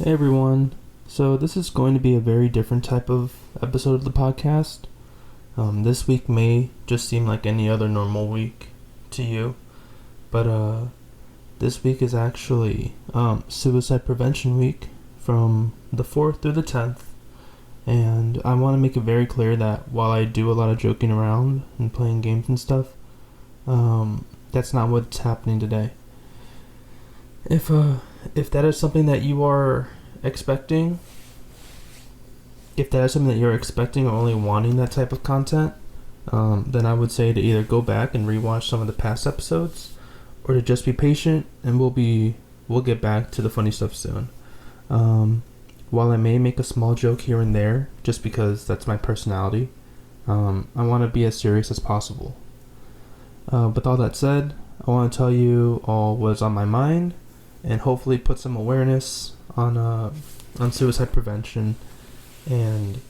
Hey everyone. So this is going to be a very different type of episode of the podcast. This week may just seem like any other normal week to you, but this week is actually Suicide Prevention Week from the 4th through the 10th, and I want to make it very clear that while I do a lot of joking around and playing games and stuff, that's not what's happening today. If that is something that you are expecting, if that is something that you're expecting or only wanting that type of content, then I would say to either go back and rewatch some of the past episodes, or to just be patient and we'll get back to the funny stuff soon. While I may make a small joke here and there, just because that's my personality, I want to be as serious as possible. With all that said, I want to tell you all what's on my mind, and hopefully put some awareness on suicide prevention, and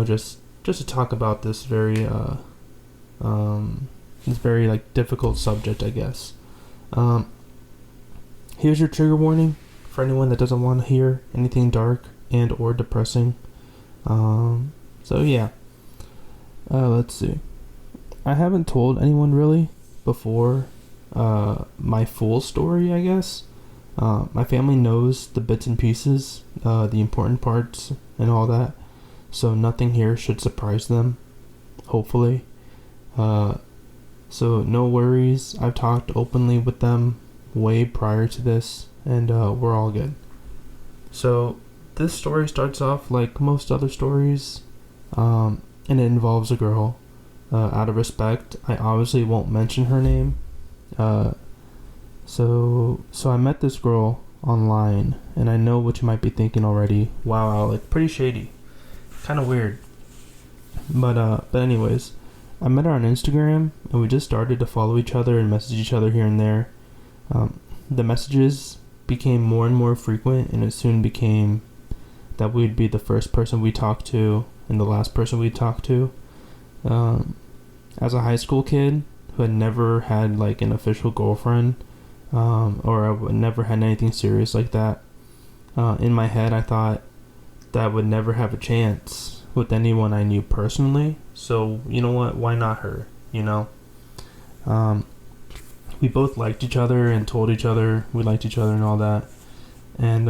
just to talk about this very difficult subject, I guess. Here's your trigger warning for anyone that doesn't want to hear anything dark and or depressing. Let's see. I haven't told anyone really before my full story, I guess. My family knows the bits and pieces, the important parts and all that, so nothing here should surprise them, hopefully. So no worries, I've talked openly with them way prior to this, and we're all good. So this story starts off like most other stories, and it involves a girl. Out of respect, I obviously won't mention her name. So I met this girl online, and I know what you might be thinking already. Wow, Alec, pretty shady, kind of weird. But anyways, I met her on Instagram, and we just started to follow each other and message each other here and there. The messages became more and more frequent, and it soon became that we'd be the first person we talked to and the last person we talked to. As a high school kid who had never had like an official girlfriend, or I never had anything serious like that, in my head I thought that I would never have a chance with anyone I knew personally. So you know what, why not her? We both liked each other and told each other we liked each other and all that, and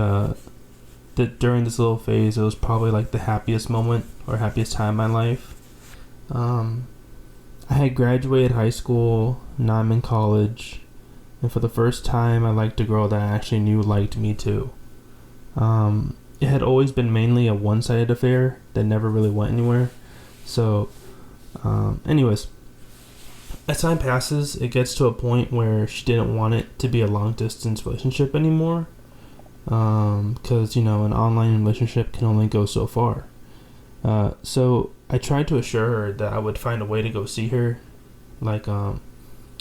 during this little phase, it was probably like the happiest moment or happiest time in my life. I had graduated high school, now I'm in college, and for the first time I liked a girl that I actually knew liked me too. It had always been mainly a one-sided affair that never really went anywhere. So, anyways, as time passes, it gets to a point where she didn't want it to be a long-distance relationship anymore, because, an online relationship can only go so far. So I tried to assure her that I would find a way to go see her.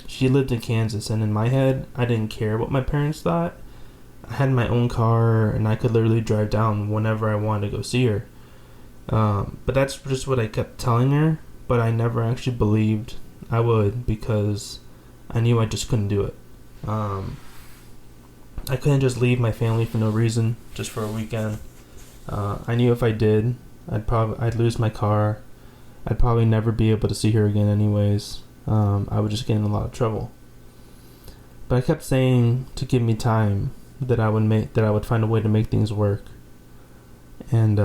She lived in Kansas, and in my head, I didn't care what my parents thought. I had my own car, and I could literally drive down whenever I wanted to go see her. But that's just what I kept telling her, but I never actually believed I would, because I knew I just couldn't do it. I couldn't just leave my family for no reason, just for a weekend. I knew if I did, I'd lose my car. I'd probably never be able to see her again anyways. I would just get in a lot of trouble. But I kept saying to give me time, that I would find a way to make things work. And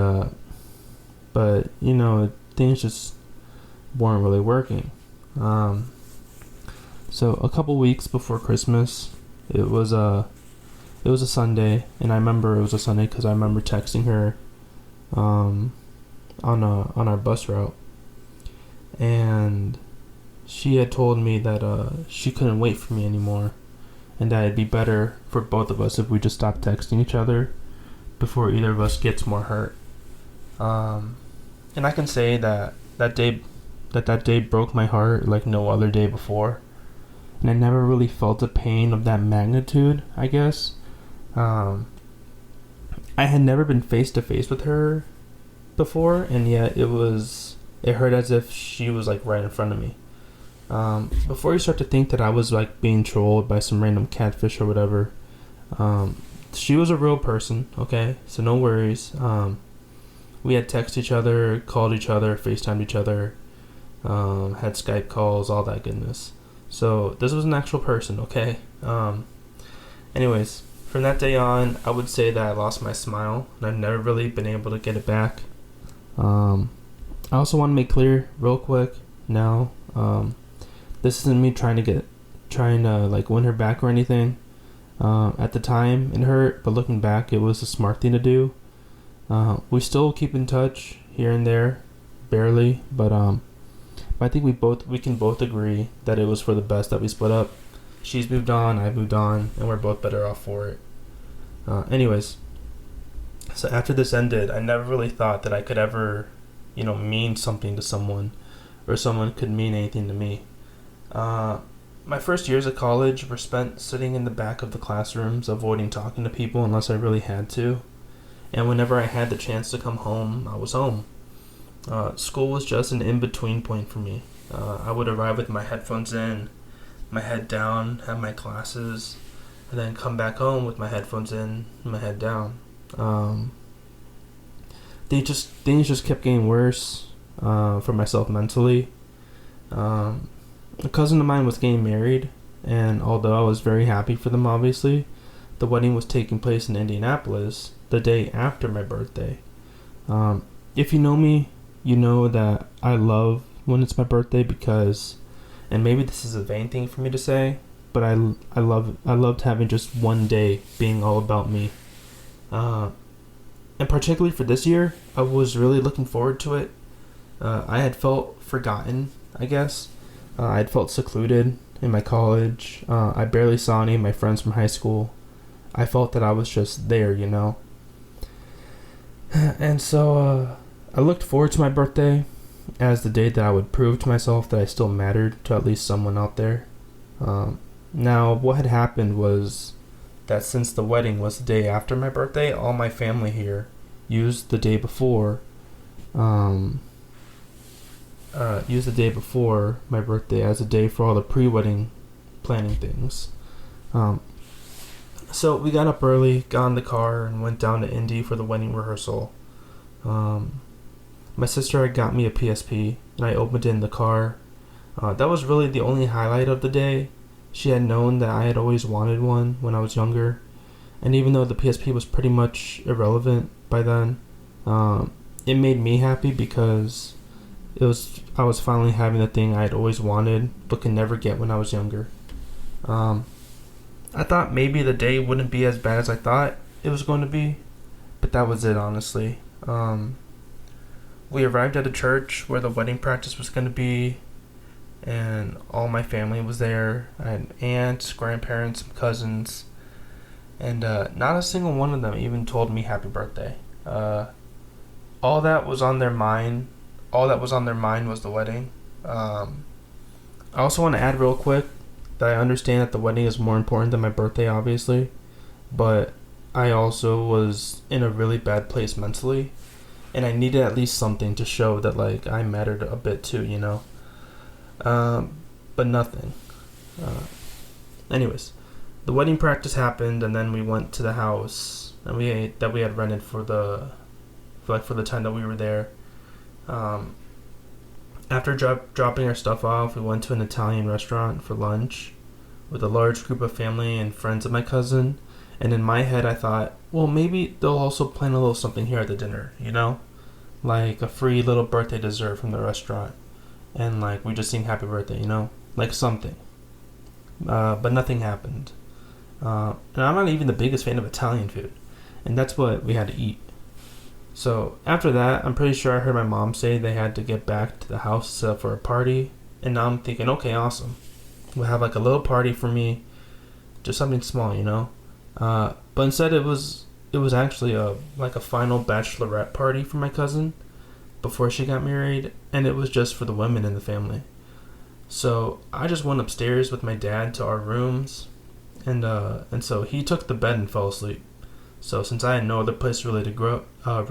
but things just weren't really working. So a couple weeks before Christmas, it was a Sunday, and I remember it was a Sunday because I remember texting her on our bus route, and she had told me that she couldn't wait for me anymore, and that it'd be better for both of us if we just stopped texting each other before either of us gets more hurt. And I can say that day broke my heart like no other day before, and I never really felt a pain of that magnitude, I guess. I had never been face to face with her before, and yet it hurt as if she was like right in front of me. Before you start to think that I was like being trolled by some random catfish or whatever, she was a real person, okay? So no worries. We had texted each other, called each other, FaceTimed each other, had Skype calls, all that goodness. So this was an actual person, okay? Anyways, from that day on, I would say that I lost my smile, and I've never really been able to get it back. I also want to make clear, real quick, now, this isn't me trying to like win her back or anything. At the time, it hurt, but looking back, it was a smart thing to do. We still keep in touch here and there, barely, but I think we can both agree that it was for the best that we split up. She's moved on, I've moved on, and we're both better off for it. Anyways, so after this ended, I never really thought that I could ever, mean something to someone, or someone could mean anything to me. My first years of college were spent sitting in the back of the classrooms, avoiding talking to people unless I really had to. And whenever I had the chance to come home, I was home. School was just an in-between point for me. I would arrive with my headphones in, my head down, have my classes, and then come back home with my headphones in, my head down. Things just kept getting worse for myself mentally. A cousin of mine was getting married, and although I was very happy for them, obviously, the wedding was taking place in Indianapolis the day after my birthday. If you know me, you know that I love when it's my birthday because, and maybe this is a vain thing for me to say, but I loved having just one day being all about me. And particularly for this year, I was really looking forward to it. I had felt forgotten, I guess. I had felt secluded in my college. I barely saw any of my friends from high school. I felt that I was just there, And so I looked forward to my birthday as the day that I would prove to myself that I still mattered to at least someone out there. Now, what had happened was that since the wedding was the day after my birthday, all my family here used the day before my birthday as a day for all the pre-wedding planning things. So we got up early, got in the car, and went down to Indy for the wedding rehearsal. My sister had got me a PSP, and I opened it in the car. That was really the only highlight of the day. She had known that I had always wanted one when I was younger, and even though the PSP was pretty much irrelevant by then, it made me happy because I was finally having the thing I had always wanted but could never get when I was younger. I thought maybe the day wouldn't be as bad as I thought it was going to be, but that was it, honestly. We arrived at a church where the wedding practice was going to be, and all my family was there. I had aunts, grandparents, cousins, and not a single one of them even told me happy birthday. All that was on their mind was the wedding. I also want to add real quick that I understand that the wedding is more important than my birthday, obviously, but I also was in a really bad place mentally, and I needed at least something to show that like I mattered a bit too, but nothing. Anyways, the wedding practice happened, and then we went to the house and we had rented for the time that we were there. After dropping our stuff off, we went to an Italian restaurant for lunch with a large group of family and friends of my cousin. And in my head, I thought, well, maybe they'll also plan a little something here at the dinner, like a free little birthday dessert from the restaurant, and like we just sing happy birthday, like something. But nothing happened. And I'm not even the biggest fan of Italian food, and that's what we had to eat. So after that, I'm pretty sure I heard my mom say they had to get back to the house to set up for a party. And now I'm thinking, okay, awesome. We'll have like a little party for me, just something small, But instead, it was actually a final bachelorette party for my cousin before she got married, and it was just for the women in the family. So I just went upstairs with my dad to our rooms, and so he took the bed and fell asleep. So since I had no other place really to go, I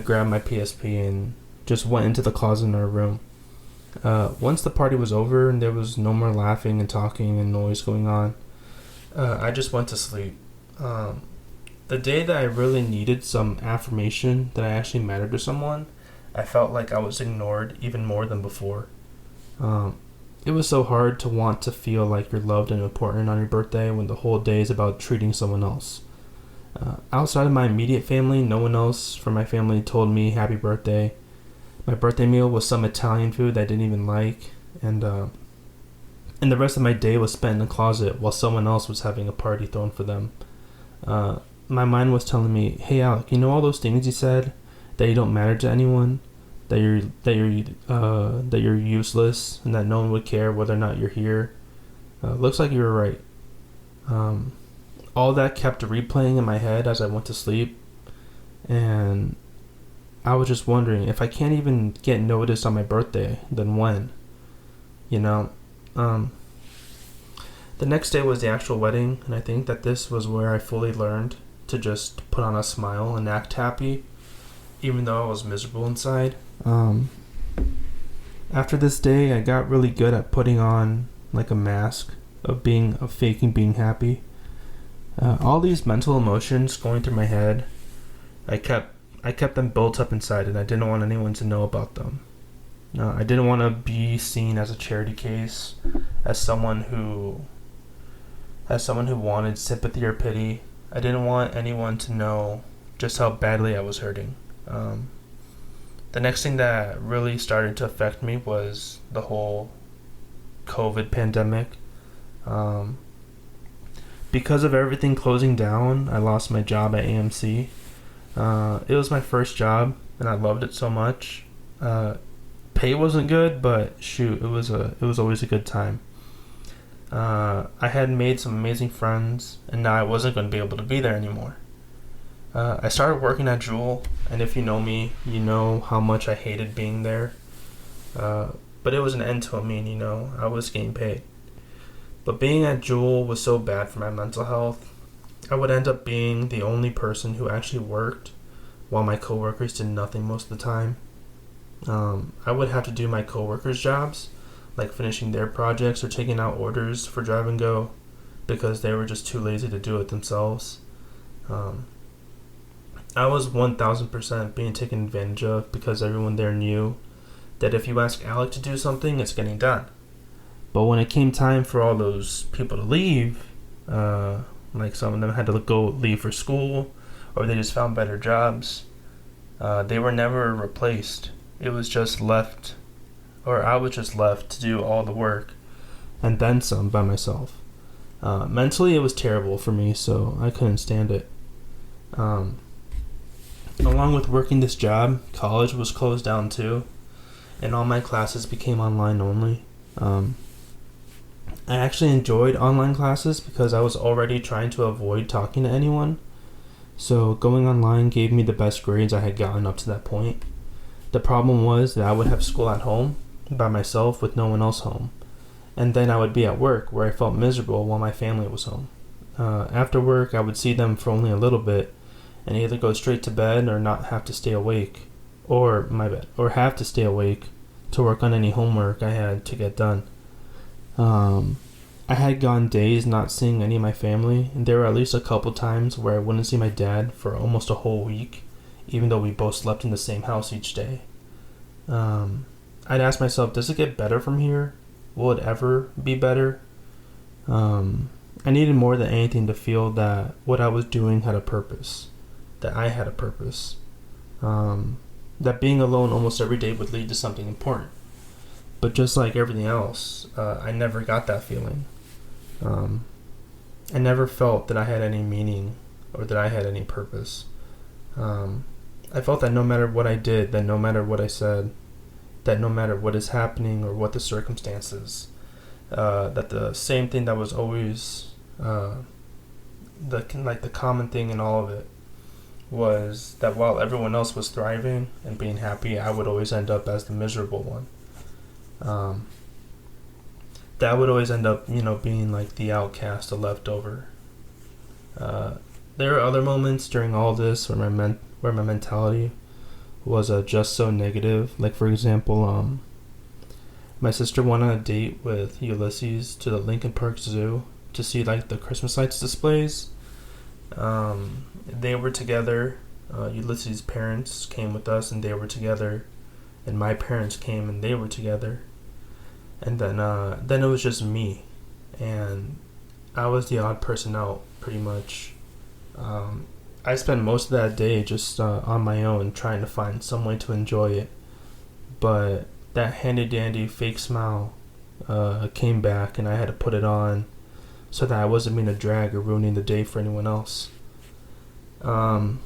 grabbed my PSP and just went into the closet in our room. Once the party was over and there was no more laughing and talking and noise going on, I just went to sleep. Um, the day that I really needed some affirmation that I actually mattered to someone, I felt like I was ignored even more than before. Um, it was so hard to want to feel like you're loved and important on your birthday when the whole day is about treating someone else. Outside of my immediate family, no one else from my family told me happy birthday. My birthday meal was some Italian food that I didn't even like, and the rest of my day was spent in the closet while someone else was having a party thrown for them. My mind was telling me, "Hey Alec, you know all those things you said that you don't matter to anyone, that you're useless, and that no one would care whether or not you're here. Looks like you were right." All that kept replaying in my head as I went to sleep, and I was just wondering, if I can't even get noticed on my birthday, then when? You know. The next day was the actual wedding, and I think that this was where I fully learned to just put on a smile and act happy, even though I was miserable inside. After this day, I got really good at putting on like a mask of faking being happy. All these mental emotions going through my head, I kept them built up inside, and I didn't want anyone to know about them. I didn't want to be seen as a charity case, as someone who wanted sympathy or pity. I didn't want anyone to know just how badly I was hurting. The next thing that really started to affect me was the whole COVID pandemic. Because of everything closing down, I lost my job at AMC. It was my first job, and I loved it so much. Pay wasn't good, but shoot, it was always a good time. I had made some amazing friends, and now I wasn't going to be able to be there anymore. I started working at Jewel, and if you know me, you know how much I hated being there. But it was an end to a mean, I was getting paid. But being at Jewel was so bad for my mental health. I would end up being the only person who actually worked, while my coworkers did nothing most of the time. I would have to do my coworkers' jobs, like finishing their projects or taking out orders for Drive and Go, because they were just too lazy to do it themselves. I was 1000% being taken advantage of because everyone there knew that if you ask Alec to do something, it's getting done. But when it came time for all those people to leave, like some of them had to leave for school, or they just found better jobs, they were never replaced. It was just left, or I was just left to do all the work, and then some by myself. Mentally, it was terrible for me, so I couldn't stand it. Along with working this job, college was closed down too, and all my classes became online only. I actually enjoyed online classes because I was already trying to avoid talking to anyone, so going online gave me the best grades I had gotten up to that point. The problem was that I would have school at home by myself with no one else home, and then I would be at work where I felt miserable while my family was home. After work, I would see them for only a little bit and either go straight to bed or not have to stay awake, or have to stay awake to work on any homework I had to get done. I had gone days not seeing any of my family, and there were at least a couple times where I wouldn't see my dad for almost a whole week, even though we both slept in the same house each day. I'd ask myself, does it get better from here? Will it ever be better? I needed more than anything to feel that what I was doing had a purpose, that I had a purpose, that being alone almost every day would lead to something important. But just like everything else, I never got that feeling. I never felt that I had any meaning or that I had any purpose. I felt that no matter what I did, that no matter what I said, that no matter what is happening or what the circumstances, that the same thing that was always the common thing in all of it was that while everyone else was thriving and being happy, I would always end up as the miserable one. That would always end up, being like the outcast, the leftover. There are other moments during all this where my mentality was just so negative. Like, for example, my sister went on a date with Ulysses to the Lincoln Park Zoo to see like the Christmas lights displays. They were together. Ulysses' parents came with us, and they were together. And my parents came, and they were together. And then it was just me, and I was the odd person out, pretty much. I spent most of that day just on my own, trying to find some way to enjoy it. But that handy dandy fake smile came back, and I had to put it on so that I wasn't being a drag or ruining the day for anyone else. All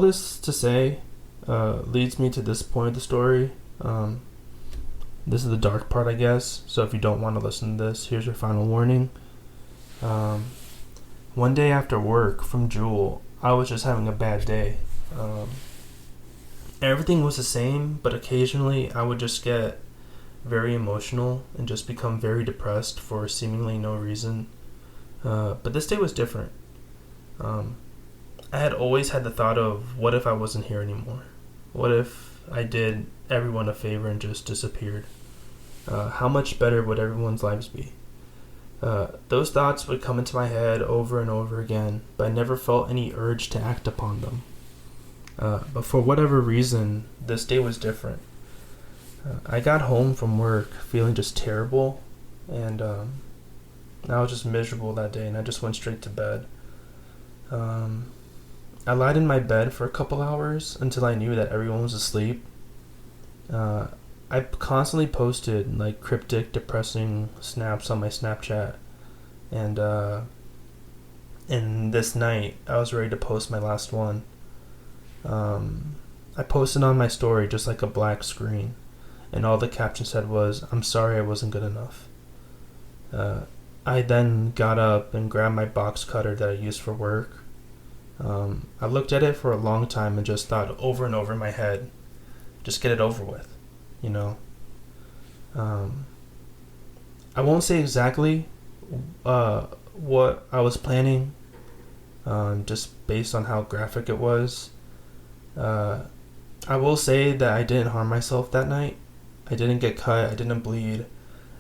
this to say leads me to this point of the story. This is the dark part, I guess. So if you don't want to listen to this, here's your final warning. One day after work from Jewel, I was just having a bad day. Everything was the same, but occasionally I would just get very emotional and just become very depressed for seemingly no reason. But this day was different. I had always had the thought of, what if I wasn't here anymore? What if I did everyone a favor and just disappeared? How much better would everyone's lives be? Those thoughts would come into my head over and over again, but I never felt any urge to act upon them. But for whatever reason, this day was different. I got home from work feeling just terrible, and I was just miserable that day, and I just went straight to bed. I lied in my bed for a couple hours until I knew that everyone was asleep. I constantly posted like cryptic, depressing snaps on my Snapchat, and this night I was ready to post my last one. I posted on my story just like a black screen, and all the caption said was, "I'm sorry I wasn't good enough." I then got up and grabbed my box cutter that I used for work. I looked at it for a long time and just thought over and over in my head, just get it over with, you know. I won't say exactly what I was planning, just based on how graphic it was. I will say that I didn't harm myself that night. I didn't get cut, I didn't bleed,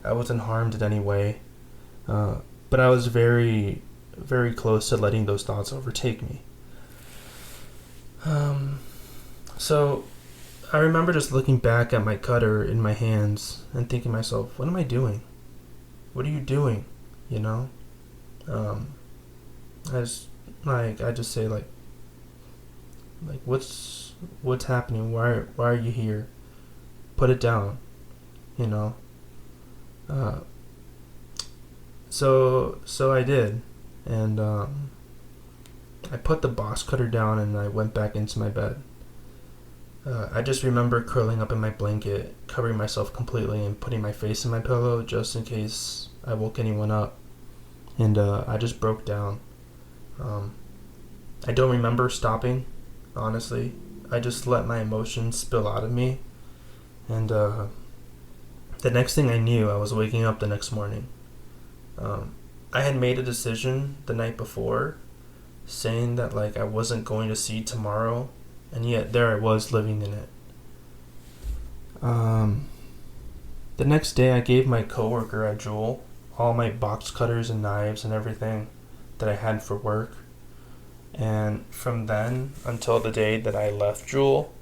I wasn't harmed in any way. But I was very, very close to letting those thoughts overtake me. So I remember just looking back at my cutter in my hands and thinking to myself, what am I doing? What are you doing? You know? I just say like what's happening? Why are you here? Put it down, you know? So I did, and I put the box cutter down and I went back into my bed. I just remember curling up in my blanket, covering myself completely, and putting my face in my pillow just in case I woke anyone up. And I just broke down. I don't remember stopping, honestly. I just let my emotions spill out of me. And the next thing I knew, I was waking up the next morning. I had made a decision the night before, saying that like I wasn't going to see tomorrow, and yet there I was living in it. The next day I gave my coworker at Jewel all my box cutters and knives and everything that I had for work. And from then until the day that I left Jewel,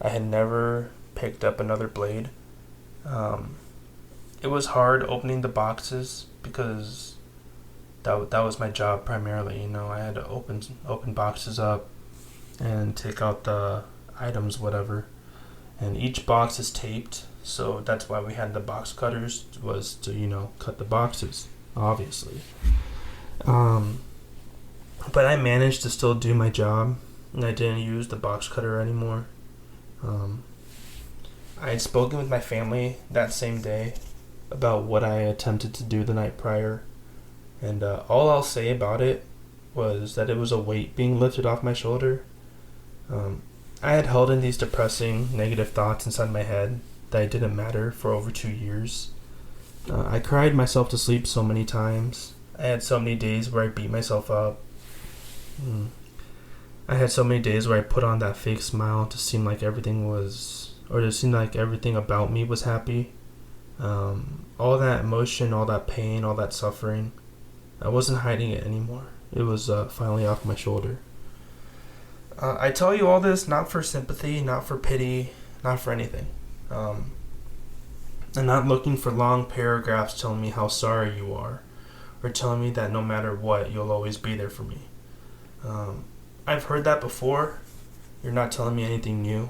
I had never picked up another blade. It was hard opening the boxes because that was my job primarily. You know, I had to open boxes up and take out the items, whatever. And each box is taped, so that's why we had the box cutters, was to, you know, cut the boxes, obviously. But I managed to still do my job, and I didn't use the box cutter anymore. I had spoken with my family that same day about what I attempted to do the night prior, and all I'll say about it was that it was a weight being lifted off my shoulder. I had held in these depressing, negative thoughts inside my head that didn't matter for over 2 years. I cried myself to sleep so many times. I had so many days where I beat myself up. I had so many days where I put on that fake smile to seem like everything was, or to seem like everything about me was happy. All that emotion, all that pain, all that suffering, I wasn't hiding it anymore. It was finally off my shoulder. I tell you all this not for sympathy, not for pity, not for anything. I'm not looking for long paragraphs telling me how sorry you are, or telling me that no matter what, you'll always be there for me. I've heard that before. You're not telling me anything new,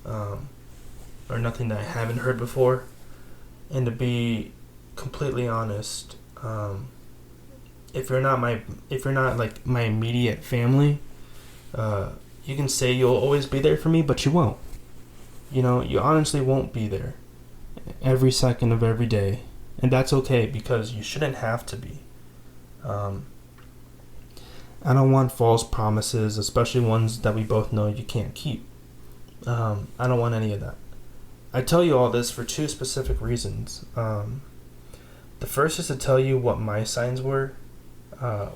or nothing that I haven't heard before. And to be completely honest, if you're not like my immediate family, you can say you'll always be there for me, but you won't. You honestly won't be there every second of every day, and that's okay because you shouldn't have to be. I don't want false promises, especially ones that we both know you can't keep. I don't want any of that. I tell you all this for two specific reasons. The first is to tell you what my signs were,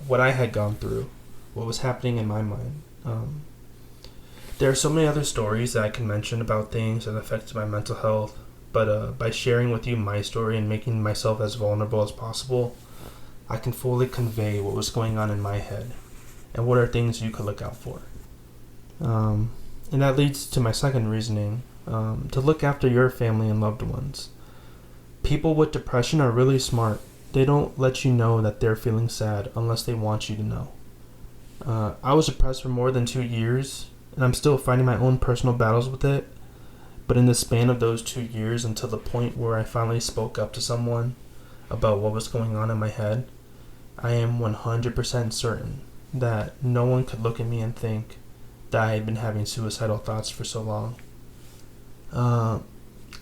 what I had gone through, what was happening in my mind. There are so many other stories that I can mention about things that affected my mental health, but by sharing with you my story and making myself as vulnerable as possible, I can fully convey what was going on in my head and what are things you could look out for. And that leads to my second reasoning, to look after your family and loved ones. People with depression are really smart. They don't let you know that they're feeling sad unless they want you to know. I was depressed for more than 2 years, and I'm still fighting my own personal battles with it. But in the span of those 2 years, until the point where I finally spoke up to someone about what was going on in my head, I am 100% certain that no one could look at me and think that I had been having suicidal thoughts for so long.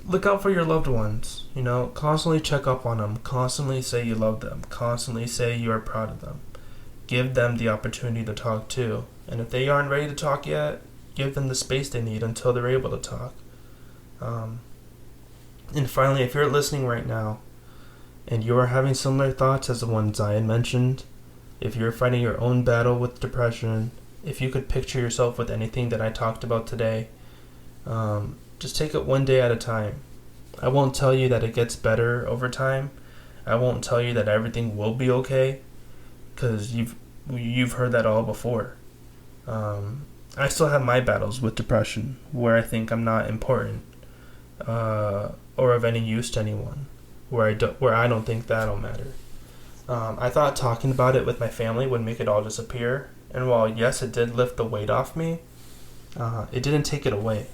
Look out for your loved ones, constantly check up on them, constantly say you love them, constantly say you are proud of them. Give them the opportunity to talk too, and if they aren't ready to talk yet, give them the space they need until they're able to talk. And finally, if you're listening right now, and you are having similar thoughts as the ones I had mentioned, if you're fighting your own battle with depression, if you could picture yourself with anything that I talked about today, just take it one day at a time. I won't tell you that it gets better over time. I won't tell you that everything will be okay, because you've heard that all before. I still have my battles with depression, where I think I'm not important, or of any use to anyone, where I don't think that'll matter. I thought talking about it with my family would make it all disappear, and while yes, it did lift the weight off me, it didn't take it away.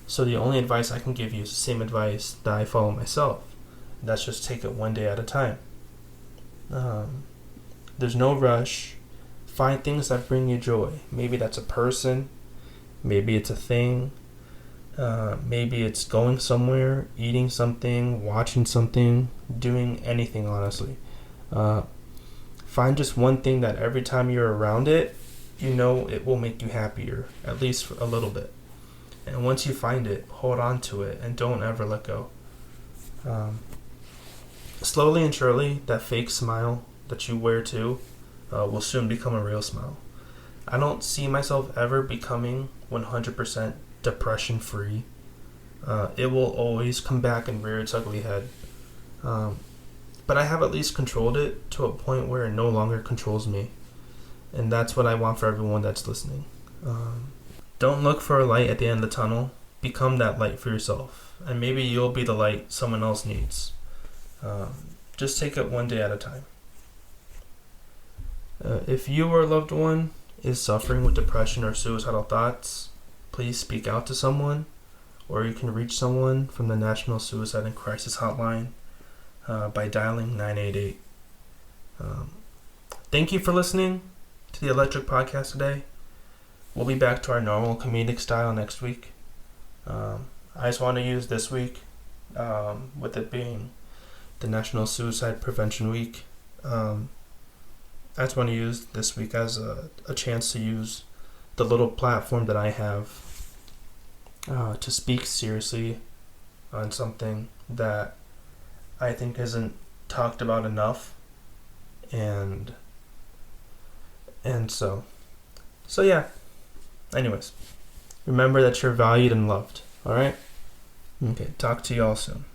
So the only advice I can give you is the same advice that I follow myself. That's just take it one day at a time. There's no rush. Find things that bring you joy. Maybe that's a person. Maybe it's a thing. Maybe it's going somewhere, eating something, watching something, doing anything, honestly. Find just one thing that every time you're around it, it will make you happier, at least for a little bit. And once you find it, hold on to it and don't ever let go. Slowly and surely, that fake smile that you wear too will soon become a real smile. I don't see myself ever becoming 100% depression free. It will always come back and rear its ugly head. But I have at least controlled it to a point where it no longer controls me. And that's what I want for everyone that's listening. Don't look for a light at the end of the tunnel. Become that light for yourself. And maybe you'll be the light someone else needs. Just take it one day at a time. If you or a loved one is suffering with depression or suicidal thoughts, please speak out to someone, or you can reach someone from the National Suicide and Crisis Hotline by dialing 988. Thank you for listening to the Alectric podcast today. We'll be back to our normal comedic style next week. I just want to use this week, with it being the National Suicide Prevention Week, I just want to use this week as a chance to use the little platform that I have to speak seriously on something that I think isn't talked about enough, and so yeah. Anyways, remember that you're valued and loved. All right. Okay. Talk to y'all soon.